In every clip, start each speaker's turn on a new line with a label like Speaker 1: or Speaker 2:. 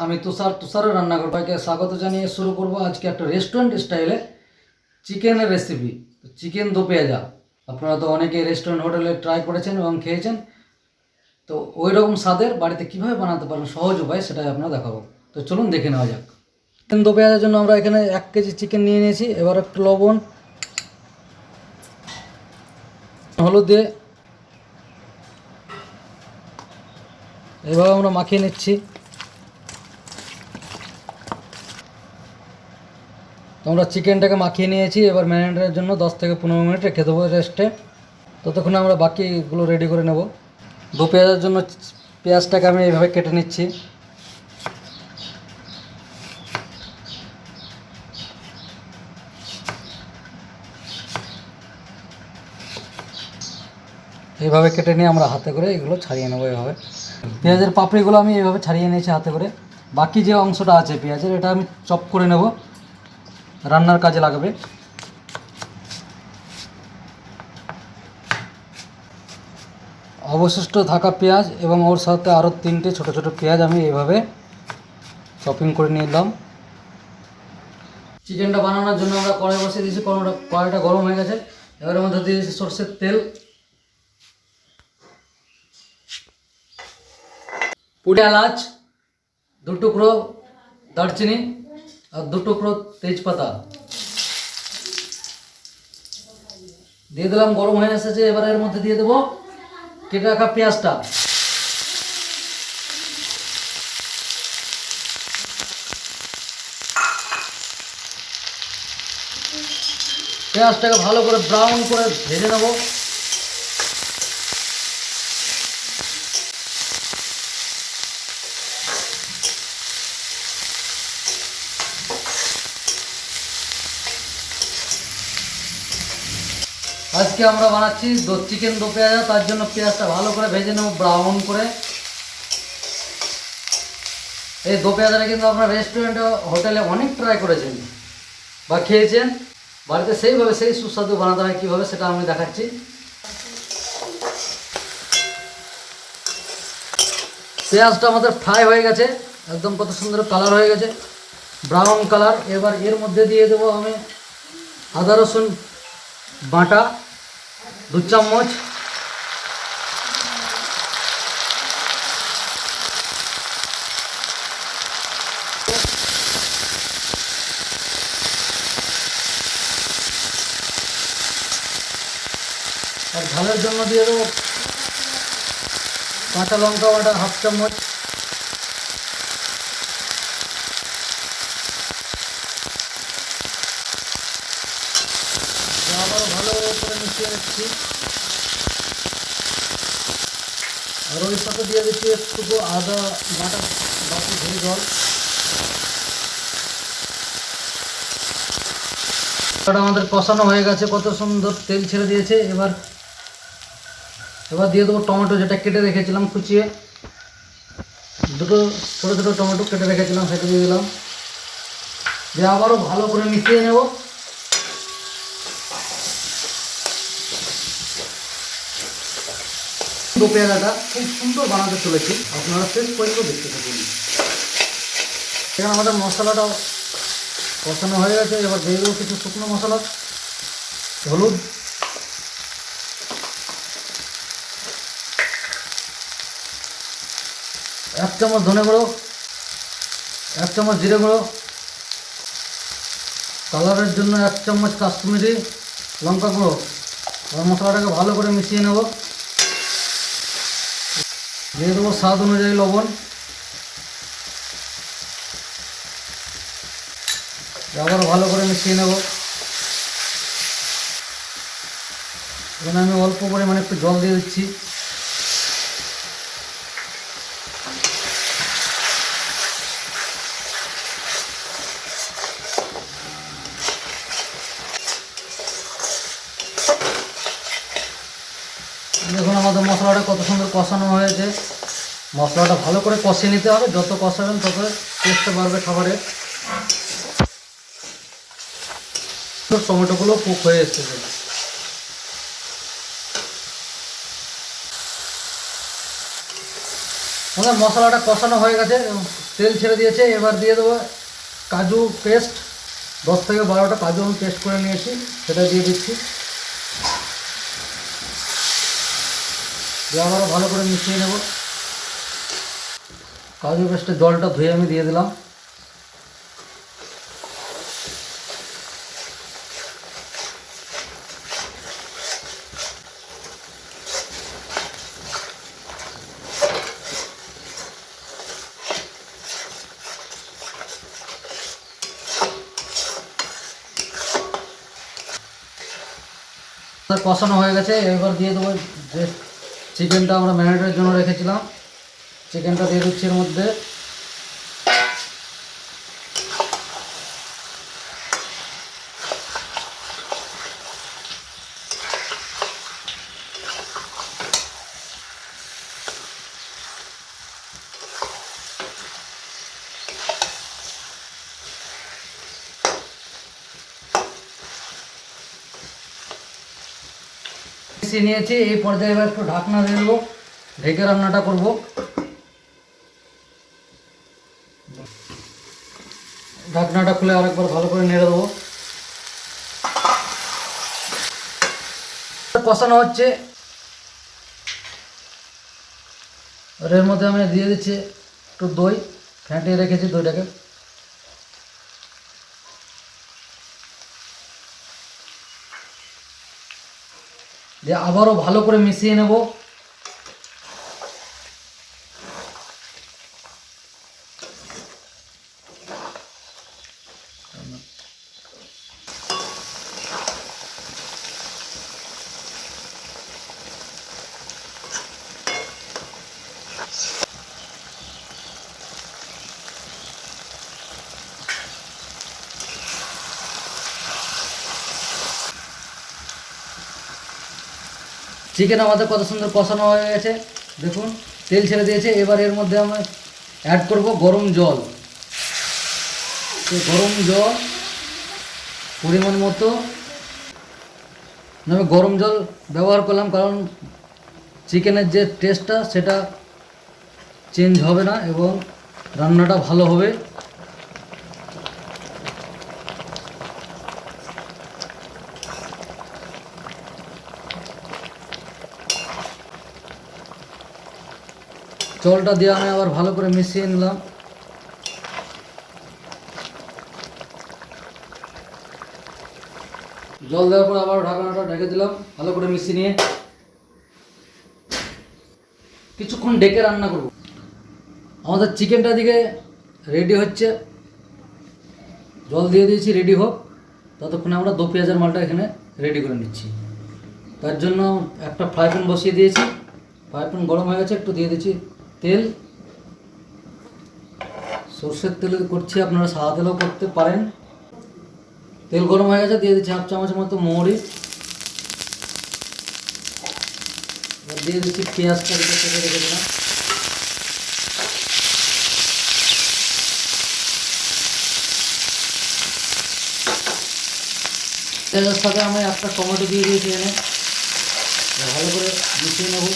Speaker 1: আমি তুষারের রান্নাঘর সবাইকে স্বাগত জানিয়ে শুরু করব আজকে একটা রেস্টুরেন্ট স্টাইলে চিকেনের রেসিপি। চিকেন দো পেঁয়াজা আপনারা তো অনেকেই রেস্টুরেন্ট হোটেলে ট্রাই করেছেন এবং খেয়েছেন, তো ওই রকম স্বাদের বাড়িতে কীভাবে বানাতে পারেন সহজ উপায় সেটাই আপনারা দেখাবো। তো চলুন দেখে নেওয়া যাক। চিকেন দো পেঁয়াজার জন্য আমরা এখানে 1 কেজি চিকেন নিয়ে নিয়েছি। এবার একটু লবণ, হলুদ দিয়ে এভাবে আমরা মাখিয়ে নিচ্ছি। তো আমরা চিকেনটাকে মাখিয়ে নিয়েছি, এবার ম্যারিনেটের জন্য 10 থেকে 15 মিনিট রেখে দেবো রেস্টে। ততক্ষণে আমরা বাকিগুলো রেডি করে নেব। দো পেঁয়াজের জন্য পেঁয়াজটাকে আমি এইভাবে কেটে নিচ্ছি। এইভাবে কেটে নিয়ে আমরা হাতে করে এগুলো ছাড়িয়ে নেবো। এইভাবে পেঁয়াজের পাপড়িগুলো আমি এইভাবে ছাড়িয়ে নিয়েছি হাতে করে। বাকি যে অংশটা আছে পেঁয়াজের, এটা আমি চপ করে নেব, রান্নার কাজে লাগবে। অবশিষ্ট থাকা পেঁয়াজ এবং ওর সাথে আরও 3টে ছোটো ছোটো পেঁয়াজ আমি এইভাবে চপিং করে নিলাম। চিকেনটা বানানোর জন্য আমরা কড়াই বসিয়ে দিয়েছি। কড়াইটা গরম হয়ে গেছে। এবারের মধ্যে দিয়ে দিয়েছি সরষের তেল, পুড়ে এলাচ, 2 টুকরো দারচিনি আর 2 টুকরো তেজপাতা দিয়ে দিলাম। গরম হয়ে এসেছে। এবার এর মধ্যে দিয়ে দেবো কেটে রাখা পেঁয়াজটা। পেঁয়াজটাকে ভালো করে ব্রাউন করে ভেজে নেব। আজকে আমরা বানাচ্ছি চিকেন দো পেঁয়াজা, তার জন্য পেঁয়াজটা ভালো করে ভেজে নেব ব্রাউন করে। এই দো পেঁয়াজাটা কিন্তু আপনারা রেস্টুরেন্টে হোটেলে অনেক ট্রাই করেছেন বা খেয়েছেন। বাড়িতে সেইভাবে সেই সুস্বাদু বানাতে হয় কীভাবে সেটা আমি দেখাচ্ছি। পেঁয়াজটা আমাদের ফ্রাই হয়ে গেছে, একদম কত সুন্দর কালার হয়ে গেছে, ব্রাউন কালার। এবার এর মধ্যে দিয়ে দেবো আমি আদা রসুন বাটা 2 চামচ, আর ঝালের জন্য দিয়ে দেবো কাঁচা লঙ্কা বাটা 1/2 চামচ। আবারও ভালো করে মিশিয়ে নিচ্ছি। আর ওই সাথে দিয়ে দিচ্ছি একটু আদা বাটা বাকি ধরে জল। আমাদের কষানো হয়ে গেছে, কত সুন্দর তেল ছেড়ে দিয়েছে। এবার দিয়ে দেবো টমেটো, যেটা কেটে রেখেছিলাম কুচিয়ে। 2 ছোটো ছোটো টমেটো কেটে রেখেছিলাম, সেটা দিয়ে দিলাম। দিয়ে আবারও ভালো করে মিশিয়ে নেব। দো পেঁয়াজাটা খুব সুন্দর বানাতে চলেছি, আপনারা শেষ পর্যন্ত দেখতে থাকুন। এখানে আমাদের মশলাটা কষানো হয়ে গেছে। এবার দিয়ে দেবো কিছু শুকনো মশলা, হলুদ, এক চামচ ধনে গুঁড়ো, 1 চামচ জিরে গুঁড়ো, কালারের জন্য 1 চামচ কাশ্মীরি লঙ্কা গুঁড়ো। আর মশলাটাকে ভালো করে মিশিয়ে নেব। দিয়ে দেবো স্বাদ অনুযায়ী লবণ। আবার ভালো করে মিশিয়ে নেব। এখানে আমি অল্প পরিমাণে একটু জল দিয়ে দিচ্ছি। দেখুন আমাদের মশলাটা কত সুন্দর কষানো হয়েছে। মশলাটা ভালো করে কষিয়ে নিতে হবে, যত কষাবেন তত টেস্টটা বাড়বে খাবারের। টমেটোগুলো কুক হয়ে এসেছে। আমাদের মশলাটা কষানো হয়ে গেছে। তেল ছেড়ে দিয়েছে। এবার দিয়ে দেবো কাজু পেস্ট, 10 থেকে 12টা কাজু আমি পেস্ট করে নিয়েছি, সেটা দিয়ে দিচ্ছি। দিয়ে আবারও ভালো করে মিশিয়ে নেব। কাজু পেস্টের জলটা ধুয়ে আমি দিয়ে দিলাম। কষানো হয়ে গেছে। এবার দিয়ে দেবো যে চিকেনটা আমরা ম্যারিনেটের জন্য রেখেছিলাম, চিকেনটা দিয়ে দিচ্ছি এর মধ্যে। মিশিয়ে নিয়েছি। এই পর্যায়ে এবার একটু ঢাকনা দিয়ে দেবো, ঢেকে রান্নাটা করব। ঢাকনাটা খুলে আরেকবার ভালো করে নেড়ে দেবো। কষানো হচ্ছে। আর এর মধ্যে আমি দিয়ে দিচ্ছি একটু দই, ফ্যাটিয়ে রেখেছি দইটাকে। দিয়ে আবারও ভালো করে মিশিয়ে নেব। চিকেন আমাদের কত সুন্দর কষানো হয়ে গেছে, দেখুন তেল ছেড়ে দিয়েছে। এবার এর মধ্যে আমরা অ্যাড করব গরম জল। তো গরম জল পরিমাণ মতো আমি গরম জল ব্যবহার করলাম, কারণ চিকেনের যে টেস্টটা সেটা চেঞ্জ হবে না এবং রান্নাটা ভালো হবে। জলটা দিয়ে আমি আবার ভালো করে মিশিয়ে নিলাম। জল দেওয়ার পর আবার ঢাকনাটা ঢেকে দিলাম, ভালো করে মিশিয়ে নিয়ে কিছুক্ষণ ডেকে রান্না করব। আমাদের চিকেনটা দিকে রেডি হচ্ছে, জল দিয়ে দিয়েছি, রেডি হোক। ততক্ষণে আমরা 2 পেঁয়াজের মালটা এখানে রেডি করে নিচ্ছি। তার জন্য একটা ফ্রাই প্যান বসিয়ে দিয়েছি, ফ্রাই প্যান গরম হয়ে গেছে, একটু দিয়ে দিচ্ছি তেল। সর্ষের তেলে করছি, আপনারা সাদা তেলেও করতে পারেন। তেল গরম হয়ে গেছে, দিয়ে দিচ্ছি 1/2 চামচের মতো মৌরি। দিয়ে দিচ্ছি পেঁয়াজটা কেটে রেখেছিলাম। তেলের সাথে আমি একটা টমেটো দিয়ে দিয়েছি এখানে, ভালো করে মিশিয়ে নেব।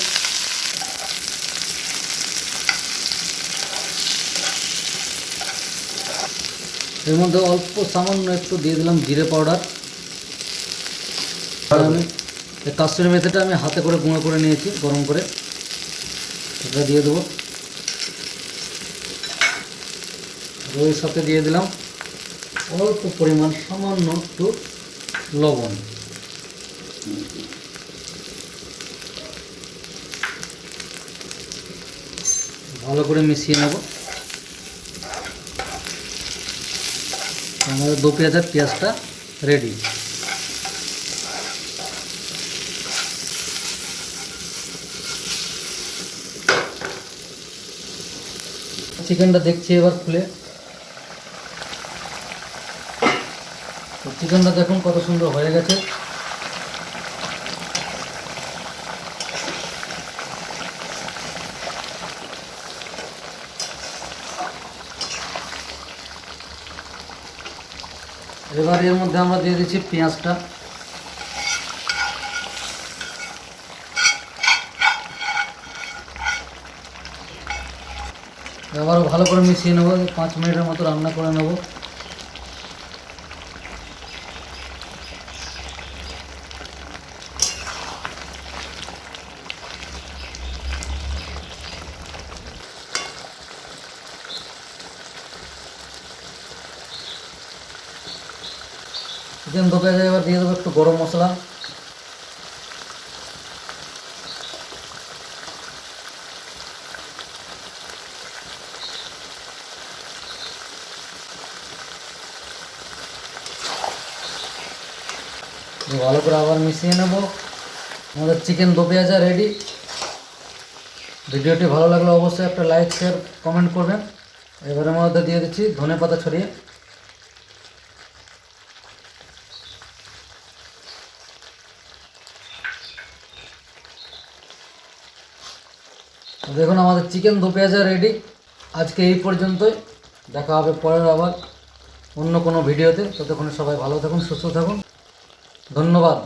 Speaker 1: এর মধ্যে অল্প সামান্য একটু দিয়ে দিলাম জিরে পাউডার। আমি এই কাসুরি মেথিটা আমি হাতে করে গুঁড়ো করে নিয়েছি গরম করে, এটা দিয়ে দেবো। ওই সাথে দিয়ে দিলাম অল্প পরিমাণ সামান্য একটু লবণ। ভালো করে মিশিয়ে নেব। আমাদের 2 পেঁয়াজের পেঁয়াজটা রেডি। চিকেনটা দেখছি এবার খুলে, তো চিকেনটা দেখুন কত সুন্দর হয়ে গেছে। এবার এর মধ্যে আমরা দিয়ে দিচ্ছি পেঁয়াজটা। আবারও ভালো করে মিশিয়ে নেবো, 5 মিনিটের মতো রান্না করে নেবো। চিকেন দো পেঁয়াজে এবার দিয়ে দেবো একটু গরম মশলা, ভালো করে আবার মিশিয়ে নেব। আমাদের চিকেন দো পেঁয়াজা রেডি। ভিডিওটি ভালো লাগলে অবশ্যই একটা লাইক শেয়ার কমেন্ট করবেন। এবারের মধ্যে দিয়ে দিচ্ছি ধনেপাতা ছড়িয়ে। দেখুন আমাদের চিকেন দো পেঁয়াজা রেডি। আজকে এই পর্যন্তই, দেখা হবে পরের আবার অন্য কোনো ভিডিওতে। ততক্ষণে সবাই ভালো থাকুন, সুস্থ থাকুন, ধন্যবাদ।